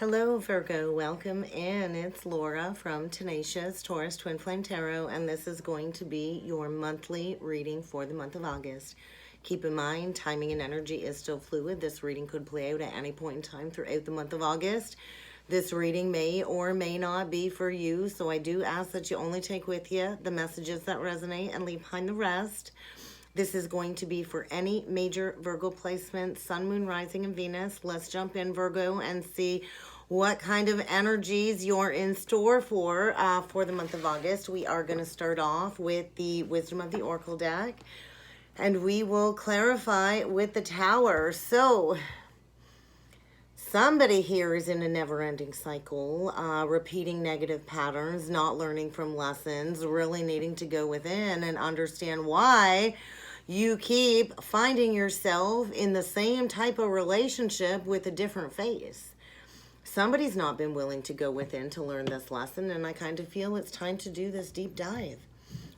Hello Virgo, welcome in. It's Laura from Tenacious Taurus Twin Flame Tarot, and this is going to be your monthly reading for the month of August. Keep in mind, timing and energy is still fluid. This reading could play out at any point in time throughout the month of August. This reading may or may not be for you, so I do ask that you only take with you the messages that resonate and leave behind the rest. This is going to be for any major Virgo placement, Sun, Moon, Rising, and Venus. Let's jump in, Virgo, and see what kind of energies you're in store for the month of August. We are going to start off with the Wisdom of the Oracle deck, and we will clarify with the Tower. So, somebody here is in a never-ending cycle, repeating negative patterns, not learning from lessons, really needing to go within and understand why you keep finding yourself in the same type of relationship with a different face. Somebody's not been willing to go within to learn this lesson, and I kind of feel it's time to do this deep dive.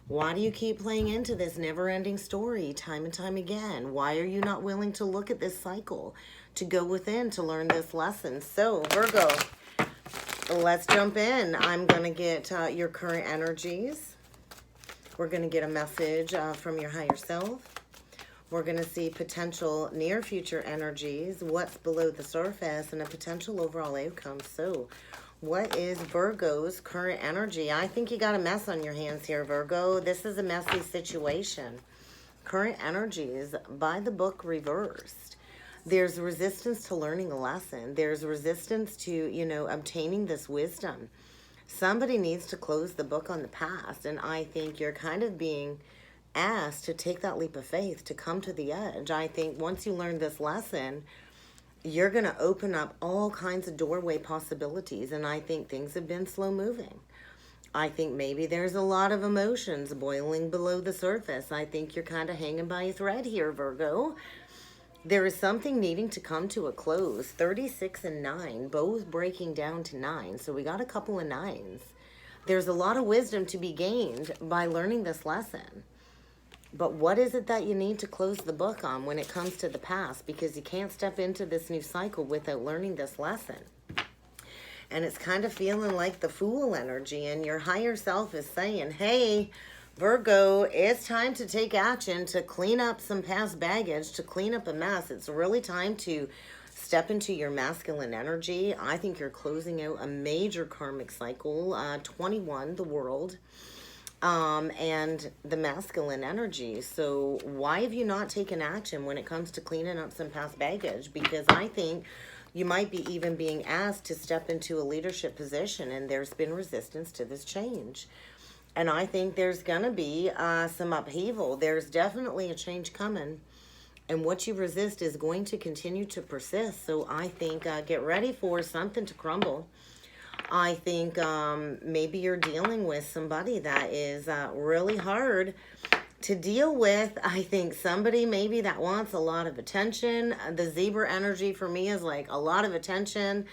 Why do you keep playing into this never-ending story time and time again? Why are you not willing to look at this cycle, to go within to learn this lesson? So, Virgo, let's jump in. I'm going to get your current energies. We're going to get a message from your higher self. We're going to see potential near future energies, what's below the surface, and a potential overall outcome. So, what is Virgo's current energy? I think you got a mess on your hands here, Virgo. This is a messy situation. Current energies by the book reversed. There's resistance to learning a lesson. There's resistance to, obtaining this wisdom. Somebody needs to close the book on the past, and I think you're kind of being asked to take that leap of faith, to come to the edge. I think once you learn this lesson, you're going to open up all kinds of doorway possibilities, and I think things have been slow moving. I think maybe there's a lot of emotions boiling below the surface. I think you're kind of hanging by a thread here, Virgo. There is something needing to come to a close. 36 and 9, both breaking down to 9. So we got a couple of 9s. There's a lot of wisdom to be gained by learning this lesson. But what is it that you need to close the book on when it comes to the past? Because you can't step into this new cycle without learning this lesson. And it's kind of feeling like the Fool energy, and your higher self is saying, hey, Virgo, it's time to take action, to clean up some past baggage, to clean up a mess. It's really time to step into your masculine energy. I think you're closing out a major karmic cycle, 21, the world, and the masculine energy. So why have you not taken action when it comes to cleaning up some past baggage? Because I think you might be even being asked to step into a leadership position, and there's been resistance to this change. And I think there's going to be some upheaval. There's definitely a change coming. And what you resist is going to continue to persist. So I think get ready for something to crumble. I think maybe you're dealing with somebody that is really hard to deal with. I think somebody maybe that wants a lot of attention. The zebra energy for me is like a lot of attention.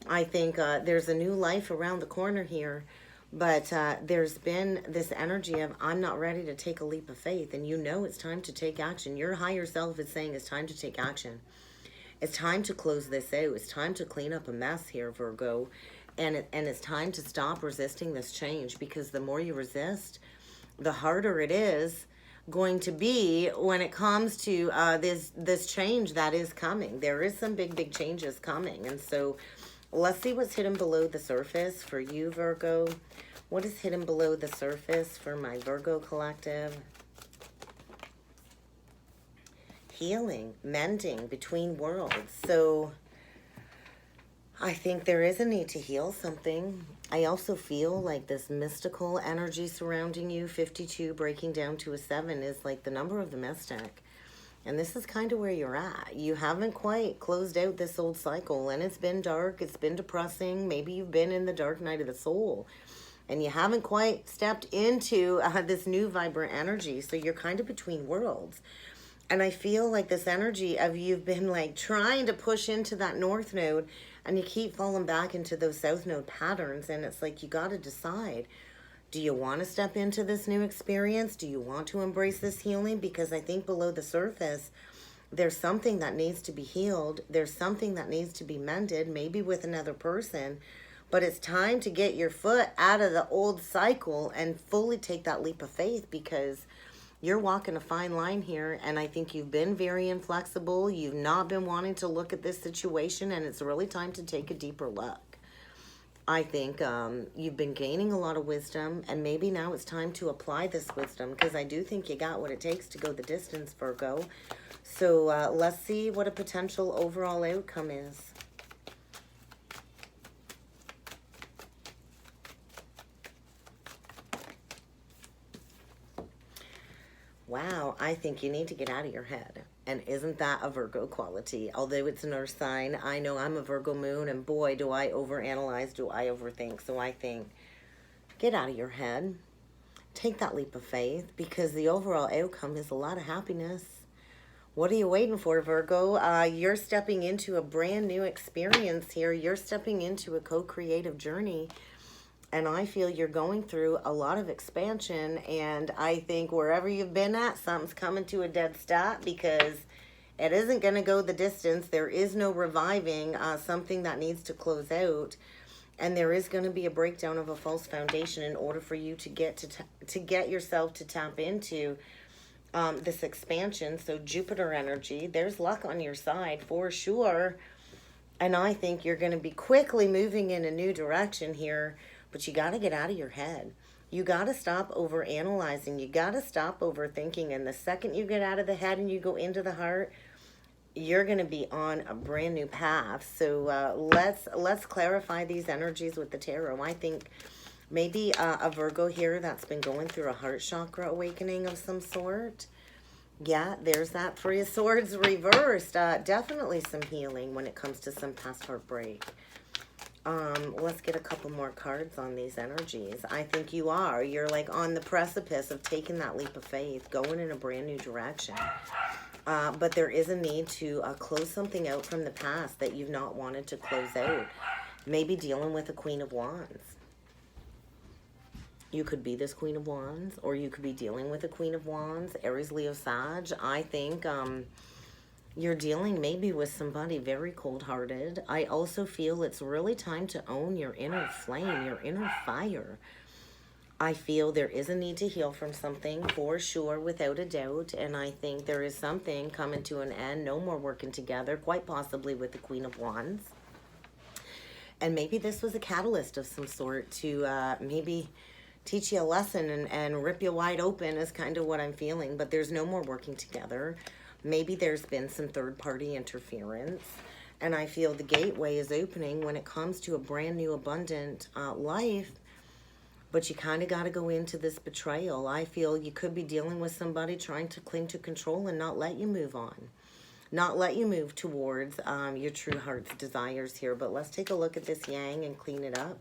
I think there's a new life around the corner here. But there's been this energy of, I'm not ready to take a leap of faith. And it's time to take action. Your higher self is saying it's time to take action. It's time to close this out. It's time to clean up a mess here, Virgo. And it's time to stop resisting this change. Because the more you resist, the harder it is going to be when it comes to this change that is coming. There is some big changes coming. And so let's see what's hidden below the surface for you, Virgo. What is hidden below the surface for my Virgo collective? Healing, mending between worlds. So I think there is a need to heal something. I also feel like this mystical energy surrounding you, 52 breaking down to a 7, is like the number of the mystic. And this is kind of where you're at. You haven't quite closed out this old cycle, and it's been dark, it's been depressing. Maybe you've been in the dark night of the soul, and you haven't quite stepped into this new vibrant energy. So you're kind of between worlds. And I feel like this energy of you've been like trying to push into that north node, and you keep falling back into those south node patterns. And it's like you got to decide. Do you want to step into this new experience? Do you want to embrace this healing? Because I think below the surface, there's something that needs to be healed. There's something that needs to be mended, maybe with another person. But it's time to get your foot out of the old cycle and fully take that leap of faith, because you're walking a fine line here. And I think you've been very inflexible. You've not been wanting to look at this situation, and it's really time to take a deeper look. I think you've been gaining a lot of wisdom, and maybe now it's time to apply this wisdom, because I do think you got what it takes to go the distance, Virgo. So let's see what a potential overall outcome is. Wow, I think you need to get out of your head. And isn't that a Virgo quality? Although it's an earth sign, I know I'm a Virgo moon, and boy, do I overanalyze, do I overthink. So I think, get out of your head. Take that leap of faith, because the overall outcome is a lot of happiness. What are you waiting for, Virgo? You're stepping into a brand new experience here. You're stepping into a co-creative journey. And I feel you're going through a lot of expansion. And I think wherever you've been at, something's coming to a dead stop, because it isn't going to go the distance. There is no reviving something that needs to close out. And there is going to be a breakdown of a false foundation in order for you to get yourself to tap into this expansion. So Jupiter energy, there's luck on your side for sure. And I think you're going to be quickly moving in a new direction here. But you got to get out of your head. You got to stop over analyzing. You got to stop overthinking. And the second you get out of the head and you go into the heart, you're going to be on a brand new path. So let's clarify these energies with the tarot. I think maybe a Virgo here that's been going through a heart chakra awakening of some sort. Yeah, there's that Three of Swords reversed. Definitely some healing when it comes to some past heartbreak. Let's get a couple more cards on these energies. I think you're like on the precipice of taking that leap of faith, going in a brand new direction. But there is a need to close something out from the past that you've not wanted to close out. Maybe dealing with a Queen of Wands. You could be this Queen of Wands, or you could be dealing with a Queen of Wands, Aries, Leo, Sag. I think you're dealing maybe with somebody very cold-hearted. I also feel it's really time to own your inner flame, your inner fire. I feel there is a need to heal from something for sure, without a doubt. And I think there is something coming to an end. No more working together, quite possibly with the Queen of Wands. And maybe this was a catalyst of some sort to maybe teach you a lesson and rip you wide open is kind of what I'm feeling. But there's no more working together. Maybe there's been some third-party interference, and I feel the gateway is opening when it comes to a brand new, abundant life, but you kind of got to go into this betrayal. I feel you could be dealing with somebody trying to cling to control and not let you move on, not let you move towards your true heart's desires here. But let's take a look at this yang and clean it up.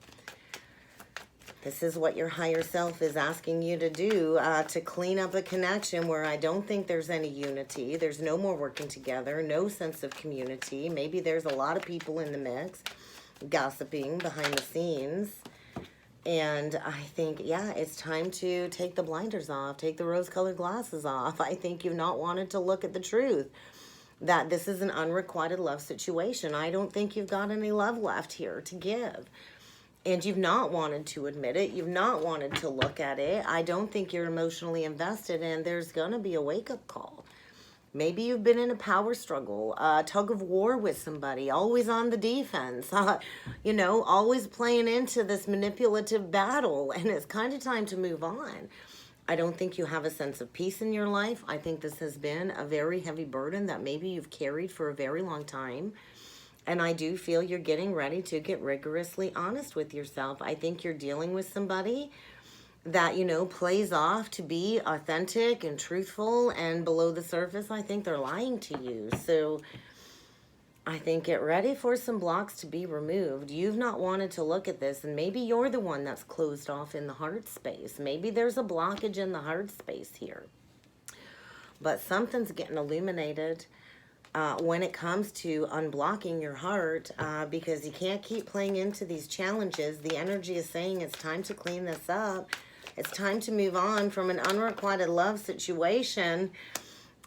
This is what your higher self is asking you to do, to clean up a connection where I don't think there's any unity. There's no more working together, no sense of community. Maybe there's a lot of people in the mix, gossiping behind the scenes. And I think, yeah, it's time to take the blinders off, take the rose-colored glasses off. I think you've not wanted to look at the truth, that this is an unrequited love situation. I don't think you've got any love left here to give. And you've not wanted to admit it. You've not wanted to look at it. I don't think you're emotionally invested, and there's going to be a wake-up call. Maybe you've been in a power struggle, a tug of war with somebody, always on the defense, you know, always playing into this manipulative battle, and it's kind of time to move on. I don't think you have a sense of peace in your life. I think this has been a very heavy burden that maybe you've carried for a very long time. And I do feel you're getting ready to get rigorously honest with yourself. I think you're dealing with somebody that, you know, plays off to be authentic and truthful, and below the surface, I think they're lying to you. So I think get ready for some blocks to be removed. You've not wanted to look at this, and maybe you're the one that's closed off in the heart space. Maybe there's a blockage in the heart space here. But something's getting illuminated when it comes to unblocking your heart, because you can't keep playing into these challenges. The energy is saying it's time to clean this up. It's time to move on from an unrequited love situation.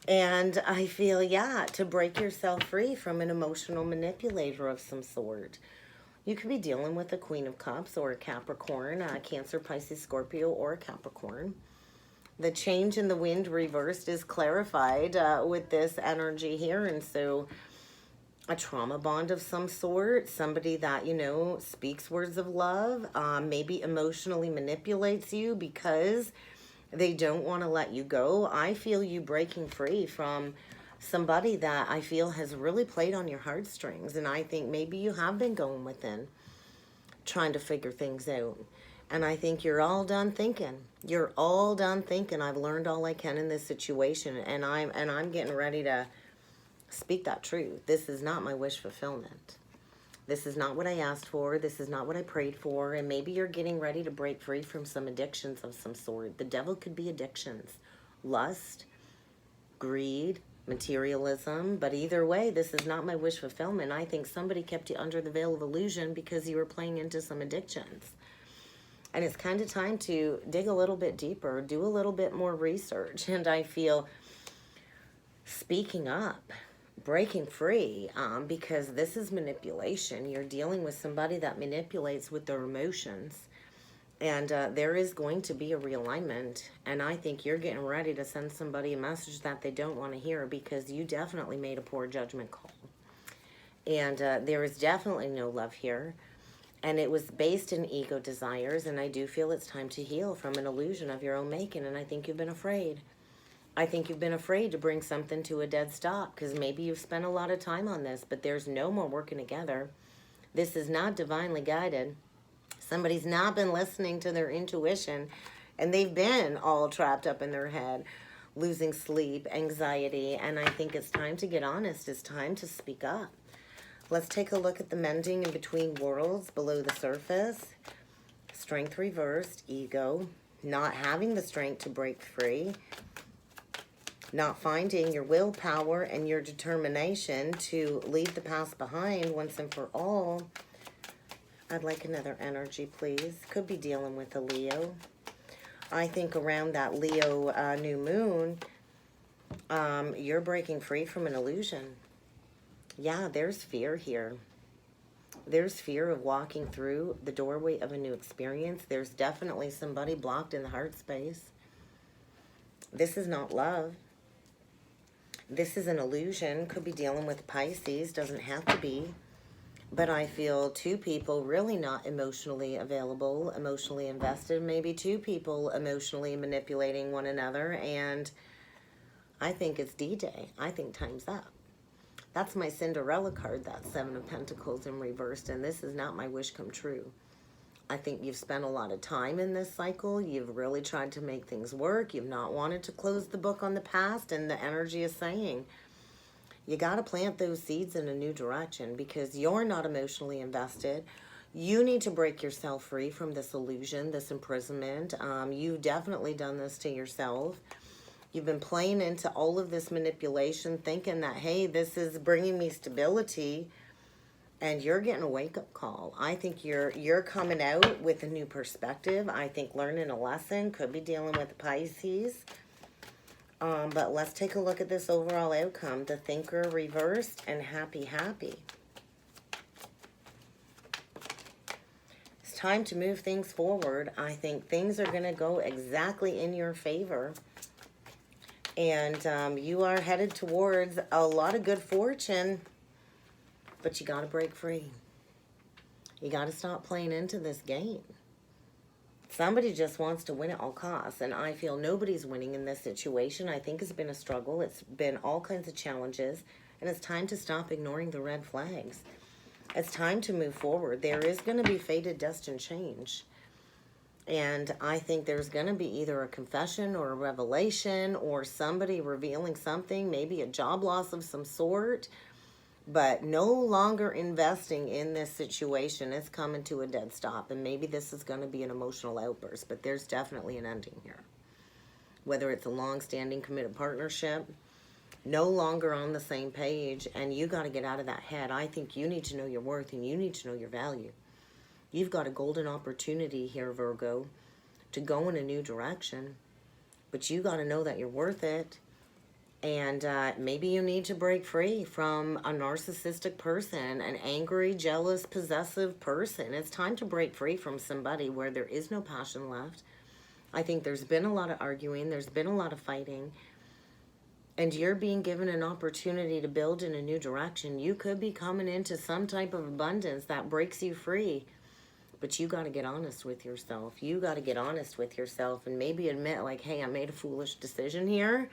And I feel, yeah, to break yourself free from an emotional manipulator of some sort. You could be dealing with a Queen of Cups or a Capricorn, a Cancer, Pisces, Scorpio, or a Capricorn. The change in the wind reversed is clarified with this energy here. And so a trauma bond of some sort, somebody that, you know, speaks words of love, maybe emotionally manipulates you because they don't want to let you go. I feel you breaking free from somebody that I feel has really played on your heartstrings. And I think maybe you have been going within, trying to figure things out. And I think you're all done thinking. You're all done thinking. I've learned all I can in this situation, and I'm getting ready to speak that truth. This is not my wish fulfillment. This is not what I asked for. This is not what I prayed for. And maybe you're getting ready to break free from some addictions of some sort. The devil could be addictions, lust, greed, materialism. But either way, this is not my wish fulfillment. I think somebody kept you under the veil of illusion because you were playing into some addictions. And it's kind of time to dig a little bit deeper, do a little bit more research. And I feel speaking up, breaking free, because this is manipulation. You're dealing with somebody that manipulates with their emotions. And there is going to be a realignment. And I think you're getting ready to send somebody a message that they don't want to hear, because you definitely made a poor judgment call. And there is definitely no love here. And it was based in ego desires. And I do feel it's time to heal from an illusion of your own making. And I think you've been afraid. I think you've been afraid to bring something to a dead stop, because maybe you've spent a lot of time on this, but there's no more working together. This is not divinely guided. Somebody's not been listening to their intuition, and they've been all trapped up in their head, losing sleep, anxiety, and I think it's time to get honest. It's time to speak up. Let's take a look at the mending in between worlds, below the surface. Strength reversed, ego, not having the strength to break free, not finding your willpower and your determination to leave the past behind once and for all. I'd like another energy, please. Could be dealing with a Leo. I think around that Leo new moon, you're breaking free from an illusion. Yeah, there's fear here. There's fear of walking through the doorway of a new experience. There's definitely somebody blocked in the heart space. This is not love. This is an illusion. Could be dealing with Pisces. Doesn't have to be. But I feel two people really not emotionally available, emotionally invested. Maybe two people emotionally manipulating one another. And I think it's D-Day. I think time's up. That's my Cinderella card, that Seven of Pentacles in reversed. And this is not my wish come true. I think you've spent a lot of time in this cycle. You've really tried to make things work. You've not wanted to close the book on the past. And the energy is saying, you got to plant those seeds in a new direction, because you're not emotionally invested. You need to break yourself free from this illusion, this imprisonment. You've definitely done this to yourself. You've been playing into all of this manipulation, thinking that, hey, this is bringing me stability. And you're getting a wake-up call. I think you're coming out with a new perspective. I think learning a lesson. Could be dealing with Pisces. But let's take a look at this overall outcome. The Thinker reversed and happy. It's time to move things forward. I think things are going to go exactly in your favor. And you are headed towards a lot of good fortune. But you got to break free. You got to stop playing into this game. Somebody just wants to win at all costs. And I feel nobody's winning in this situation. I think it's been a struggle. It's been all kinds of challenges. And it's time to stop ignoring the red flags. It's time to move forward. There is going to be fated destined change. And I think there's going to be either a confession or a revelation, or somebody revealing something, maybe a job loss of some sort. But no longer investing in this situation. It's coming to a dead stop. And maybe this is going to be an emotional outburst. But there's definitely an ending here. Whether it's a long-standing committed partnership, no longer on the same page. And you got to get out of that head. I think you need to know your worth, and you need to know your value. You've got a golden opportunity here, Virgo, to go in a new direction. But you got to know that you're worth it. And maybe you need to break free from a narcissistic person, an angry, jealous, possessive person. It's time to break free from somebody where there is no passion left. I think there's been a lot of arguing. There's been a lot of fighting. And you're being given an opportunity to build in a new direction. You could be coming into some type of abundance that breaks you free. But you got to get honest with yourself. You got to get honest with yourself and maybe admit, like, hey, I made a foolish decision here.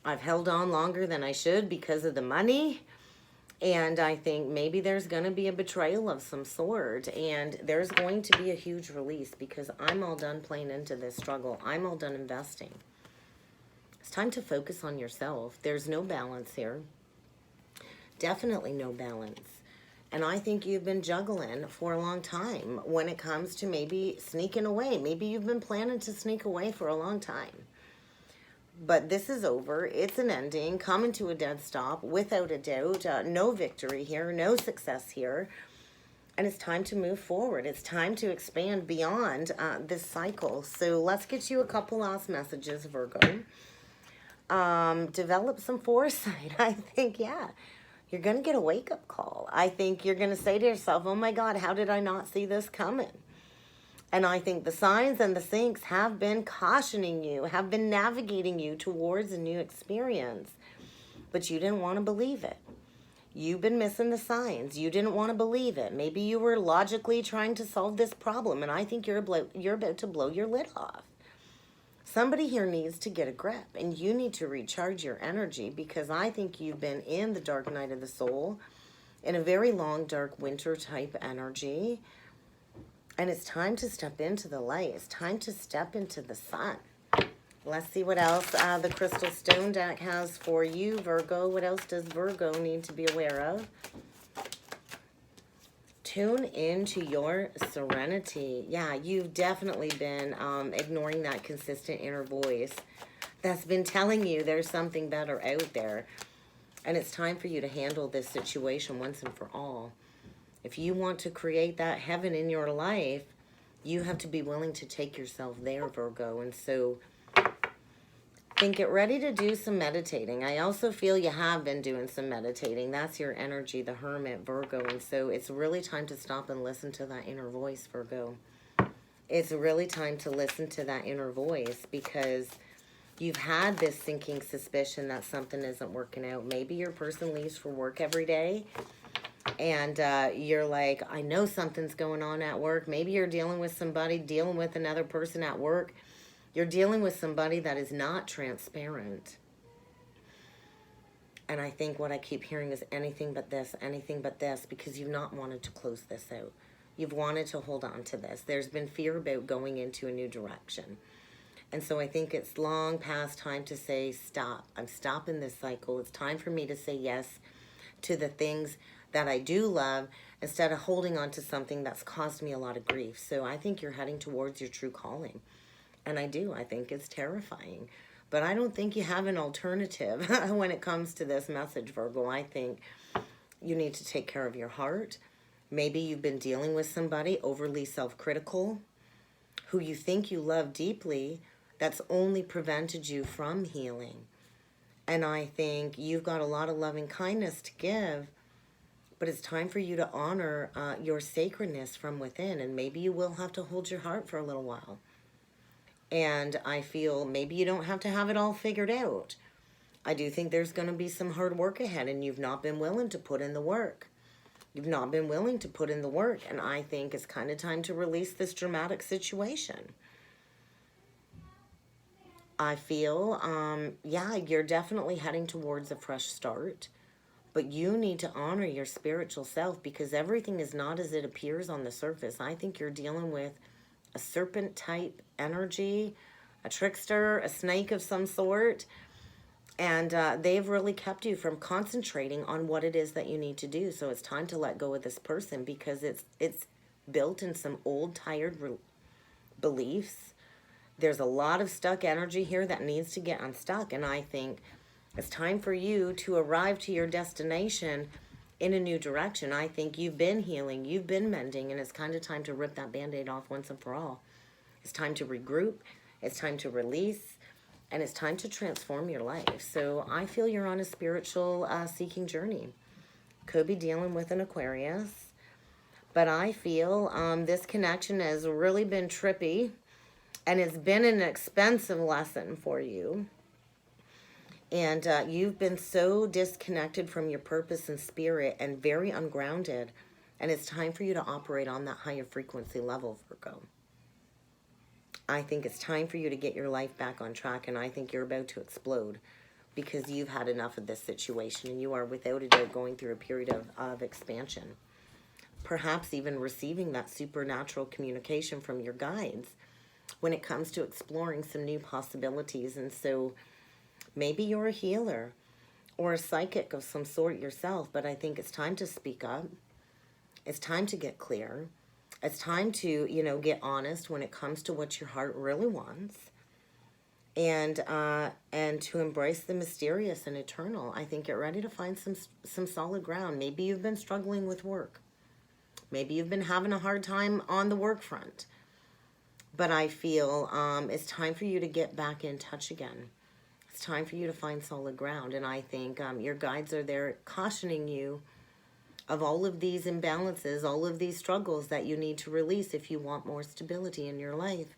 I've held on longer than I should because of the money. And I think maybe there's going to be a betrayal of some sort. And there's going to be a huge release because I'm all done playing into this struggle. I'm all done investing. It's time to focus on yourself. There's no balance here. Definitely no balance. And I think you've been juggling for a long time when it comes to maybe sneaking away. Maybe you've been planning to sneak away for a long time. But this is over. It's an ending, coming to a dead stop, without a doubt. No victory here, no success here. And it's time to move forward. It's time to expand beyond this cycle. So let's get you a couple last messages, Virgo. Develop some foresight. I think, yeah, you're going to get a wake-up call. I think you're going to say to yourself, oh my God, how did I not see this coming? And I think the signs and the syncs have been cautioning you, have been navigating you towards a new experience. But you didn't want to believe it. You've been missing the signs. You didn't want to believe it. Maybe you were logically trying to solve this problem. And I think you're about to blow your lid off. Somebody here needs to get a grip. And you need to recharge your energy. Because I think you've been in the dark night of the soul. In a very long, dark winter type energy. And it's time to step into the light. It's time to step into the sun. Let's see what else the Crystal Stone deck has for you, Virgo. What else does Virgo need to be aware of? Tune into your serenity. Yeah, you've definitely been ignoring that consistent inner voice that's been telling you there's something better out there. And it's time for you to handle this situation once and for all. If you want to create that heaven in your life, you have to be willing to take yourself there, Virgo. And so, get ready to do some meditating. I also feel you have been doing some meditating. That's your energy, the Hermit, Virgo. And so, it's really time to stop and listen to that inner voice, Virgo. It's really time to listen to that inner voice because you've had this sinking suspicion that something isn't working out. Maybe your person leaves for work every day. And you're like, I know something's going on at work. Maybe you're dealing with somebody, dealing with another person at work. You're dealing with somebody that is not transparent. And I think what I keep hearing is anything but this, because you've not wanted to close this out. You've wanted to hold on to this. There's been fear about going into a new direction. And so I think it's long past time to say, stop. I'm stopping this cycle. It's time for me to say yes to the things that I do love instead of holding on to something that's caused me a lot of grief. So I think you're heading towards your true calling. And I think it's terrifying. But I don't think you have an alternative when it comes to this message, Virgo. I think you need to take care of your heart. Maybe you've been dealing with somebody overly self-critical who you think you love deeply that's only prevented you from healing. And I think you've got a lot of loving kindness to give. But it's time for you to honor your sacredness from within. And maybe you will have to hold your heart for a little while. And I feel maybe you don't have to have it all figured out. I do think there's going to be some hard work ahead. And you've not been willing to put in the work. You've not been willing to put in the work. And I think it's kind of time to release this dramatic situation. I feel, yeah, you're definitely heading towards a fresh start. But you need to honor your spiritual self because everything is not as it appears on the surface. I think you're dealing with a serpent type energy, a trickster, a snake of some sort. And they've really kept you from concentrating on what it is that you need to do. So it's time to let go of this person because it's built in some old, tired beliefs. There's a lot of stuck energy here that needs to get unstuck. And I think it's time for you to arrive to your destination in a new direction. I think you've been healing, you've been mending, and it's kind of time to rip that Band-Aid off once and for all. It's time to regroup. It's time to release. And it's time to transform your life. So I feel you're on a spiritual seeking journey. Could be dealing with an Aquarius. But I feel this connection has really been trippy. And it's been an expensive lesson for you. And you've been so disconnected from your purpose and spirit and very ungrounded. And it's time for you to operate on that higher frequency level, Virgo. I think it's time for you to get your life back on track. And I think you're about to explode because you've had enough of this situation. And you are without a doubt going through a period of expansion. Perhaps even receiving that supernatural communication from your guides when it comes to exploring some new possibilities. And so maybe you're a healer or a psychic of some sort yourself, but I think it's time to speak up. It's time to get clear. It's time to, get honest when it comes to what your heart really wants. And to embrace the mysterious and eternal. I think you're ready to find some solid ground. Maybe you've been struggling with work. Maybe you've been having a hard time on the work front. But I feel it's time for you to get back in touch again. It's time for you to find solid ground. And I think your guides are there cautioning you of all of these imbalances, all of these struggles that you need to release if you want more stability in your life.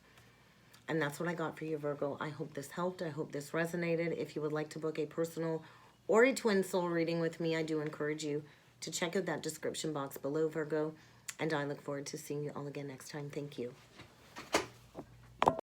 And that's what I got for you, Virgo. I hope this helped. I hope this resonated. If you would like to book a personal or a twin soul reading with me, I do encourage you to check out that description box below, Virgo. And I look forward to seeing you all again next time. Thank you.